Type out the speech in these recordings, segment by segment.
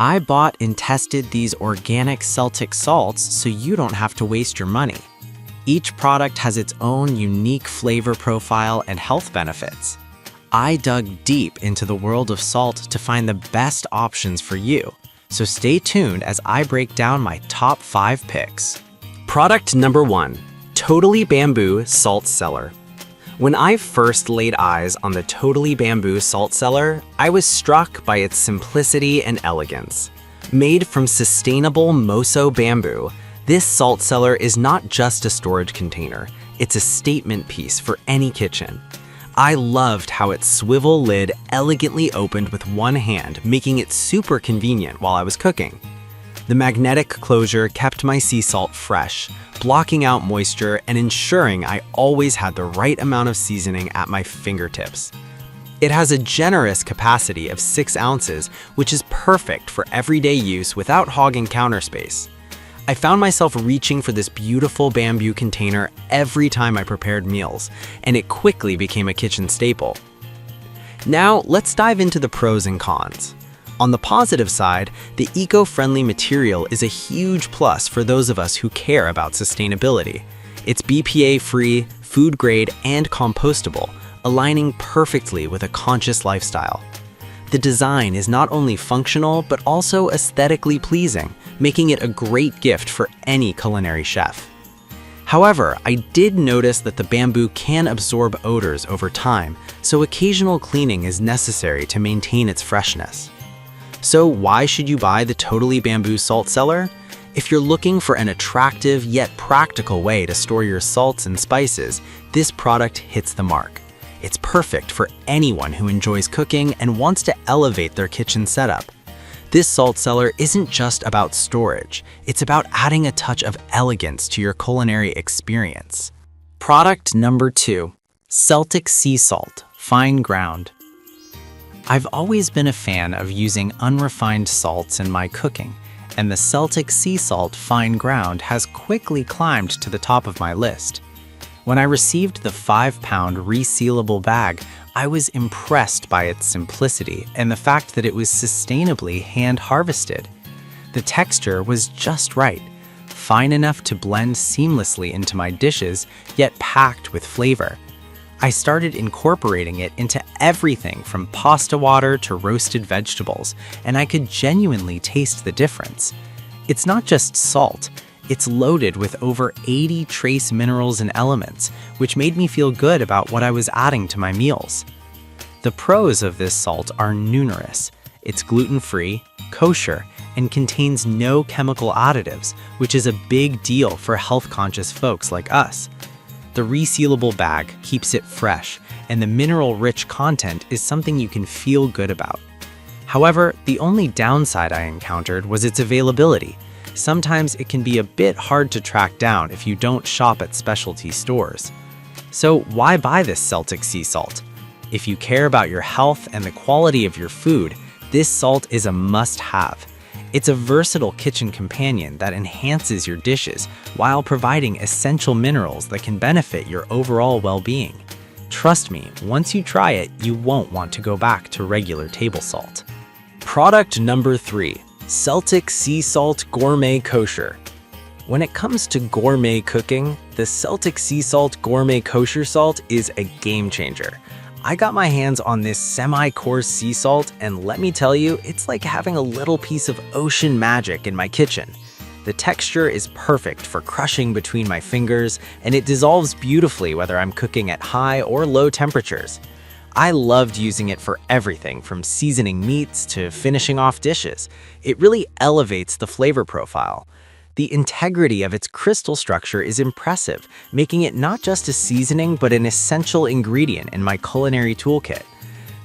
I bought and tested these organic Celtic salts so you don't have to waste your money. Each product has its own unique flavor profile and health benefits. I dug deep into the world of salt to find the best options for you, so stay tuned as I break down my top 5 picks. Product number 1, Totally Bamboo Salt Cellar. When I first laid eyes on the Totally Bamboo Salt Cellar, I was struck by its simplicity and elegance. Made from sustainable Moso bamboo, this salt cellar is not just a storage container, it's a statement piece for any kitchen. I loved how its swivel lid elegantly opened with one hand, making it super convenient while I was cooking. The magnetic closure kept my sea salt fresh, blocking out moisture and ensuring I always had the right amount of seasoning at my fingertips. It has a generous capacity of 6 ounces, which is perfect for everyday use without hogging counter space. I found myself reaching for this beautiful bamboo container every time I prepared meals, and it quickly became a kitchen staple. Now, let's dive into the pros and cons. On the positive side, the eco-friendly material is a huge plus for those of us who care about sustainability. It's BPA-free, food-grade, and compostable, aligning perfectly with a conscious lifestyle. The design is not only functional, but also aesthetically pleasing, making it a great gift for any culinary chef. However, I did notice that the bamboo can absorb odors over time, so occasional cleaning is necessary to maintain its freshness. So why should you buy the Totally Bamboo Salt Cellar? If you're looking for an attractive yet practical way to store your salts and spices, this product hits the mark. It's perfect for anyone who enjoys cooking and wants to elevate their kitchen setup. This salt cellar isn't just about storage, it's about adding a touch of elegance to your culinary experience. Product number 2, Celtic Sea Salt, Fine Ground. I've always been a fan of using unrefined salts in my cooking, and the Celtic Sea Salt Fine Ground has quickly climbed to the top of my list. When I received the 5-pound resealable bag, I was impressed by its simplicity and the fact that it was sustainably hand-harvested. The texture was just right, fine enough to blend seamlessly into my dishes, yet packed with flavor. I started incorporating it into everything from pasta water to roasted vegetables, and I could genuinely taste the difference. It's not just salt, it's loaded with over 80 trace minerals and elements, which made me feel good about what I was adding to my meals. The pros of this salt are numerous. It's gluten-free, kosher, and contains no chemical additives, which is a big deal for health-conscious folks like us. The resealable bag keeps it fresh, and the mineral-rich content is something you can feel good about. However, the only downside I encountered was its availability. Sometimes it can be a bit hard to track down if you don't shop at specialty stores. So why buy this Celtic sea salt? If you care about your health and the quality of your food, this salt is a must-have. It's a versatile kitchen companion that enhances your dishes while providing essential minerals that can benefit your overall well-being. Trust me, once you try it, you won't want to go back to regular table salt. Product number 3, Celtic Sea Salt Gourmet Kosher. When it comes to gourmet cooking, the Celtic Sea Salt Gourmet Kosher Salt is a game changer. I got my hands on this semi-coarse sea salt, and let me tell you, it's like having a little piece of ocean magic in my kitchen. The texture is perfect for crushing between my fingers, and it dissolves beautifully whether I'm cooking at high or low temperatures. I loved using it for everything from seasoning meats to finishing off dishes. It really elevates the flavor profile. The integrity of its crystal structure is impressive, making it not just a seasoning but an essential ingredient in my culinary toolkit.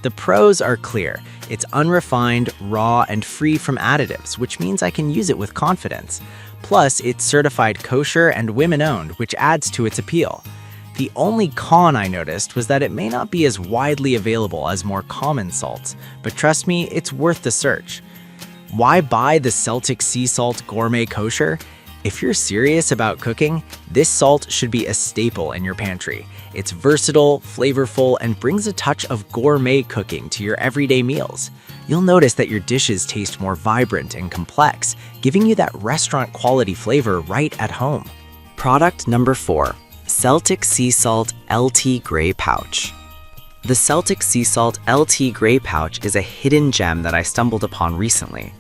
The pros are clear. It's unrefined, raw, and free from additives, which means I can use it with confidence. Plus, it's certified kosher and women-owned, which adds to its appeal. The only con I noticed was that it may not be as widely available as more common salts, but trust me, it's worth the search. Why buy the Celtic Sea Salt Gourmet Kosher? If you're serious about cooking, this salt should be a staple in your pantry. It's versatile, flavorful, and brings a touch of gourmet cooking to your everyday meals. You'll notice that your dishes taste more vibrant and complex, giving you that restaurant-quality flavor right at home. Product number 4. Celtic Sea Salt LT Grey Pouch. The Celtic Sea Salt LT Grey Pouch is a hidden gem that I stumbled upon recently.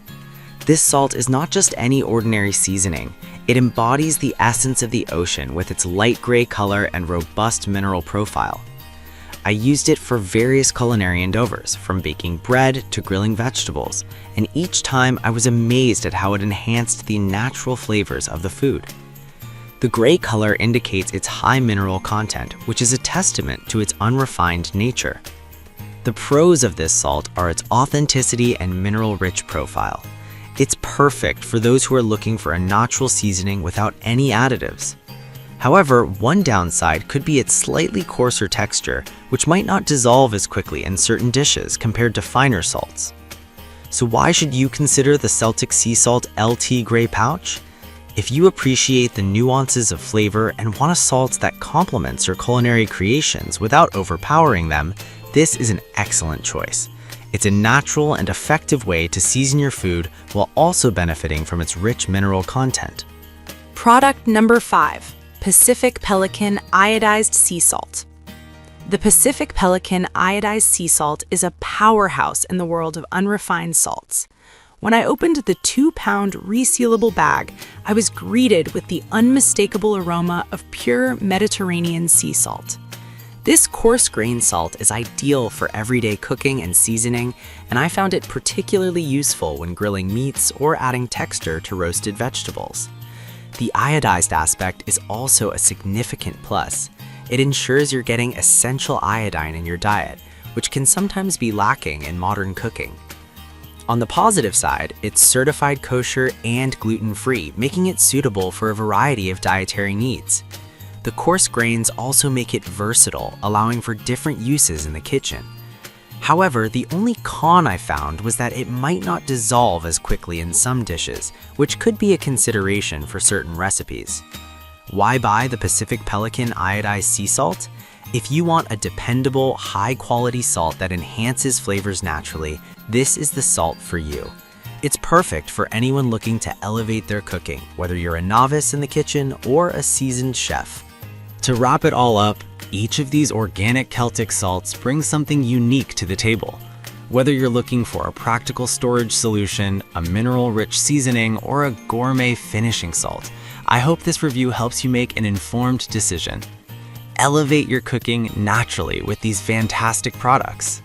This salt is not just any ordinary seasoning. It embodies the essence of the ocean with its light gray color and robust mineral profile. I used it for various culinary endeavors, from baking bread to grilling vegetables, and each time I was amazed at how it enhanced the natural flavors of the food. The gray color indicates its high mineral content, which is a testament to its unrefined nature. The pros of this salt are its authenticity and mineral-rich profile. It's perfect for those who are looking for a natural seasoning without any additives. However, one downside could be its slightly coarser texture, which might not dissolve as quickly in certain dishes compared to finer salts. So why should you consider the Celtic Sea Salt LT Grey Pouch? If you appreciate the nuances of flavor and want a salt that complements your culinary creations without overpowering them, this is an excellent choice. It's a natural and effective way to season your food while also benefiting from its rich mineral content. Product number 5. Pacific Pelican Iodized Sea Salt. The Pacific Pelican Iodized Sea Salt is a powerhouse in the world of unrefined salts. When I opened the 2-pound resealable bag, I was greeted with the unmistakable aroma of pure Mediterranean sea salt. This coarse-grained salt is ideal for everyday cooking and seasoning, and I found it particularly useful when grilling meats or adding texture to roasted vegetables. The iodized aspect is also a significant plus. It ensures you're getting essential iodine in your diet, which can sometimes be lacking in modern cooking. On the positive side, it's certified kosher and gluten-free, making it suitable for a variety of dietary needs. The coarse grains also make it versatile, allowing for different uses in the kitchen. However, the only con I found was that it might not dissolve as quickly in some dishes, which could be a consideration for certain recipes. Why buy the Pacific Pelican Iodized Sea Salt? If you want a dependable, high-quality salt that enhances flavors naturally, this is the salt for you. It's perfect for anyone looking to elevate their cooking, whether you're a novice in the kitchen or a seasoned chef. To wrap it all up, each of these organic Celtic salts brings something unique to the table. Whether you're looking for a practical storage solution, a mineral-rich seasoning, or a gourmet finishing salt, I hope this review helps you make an informed decision. Elevate your cooking naturally with these fantastic products.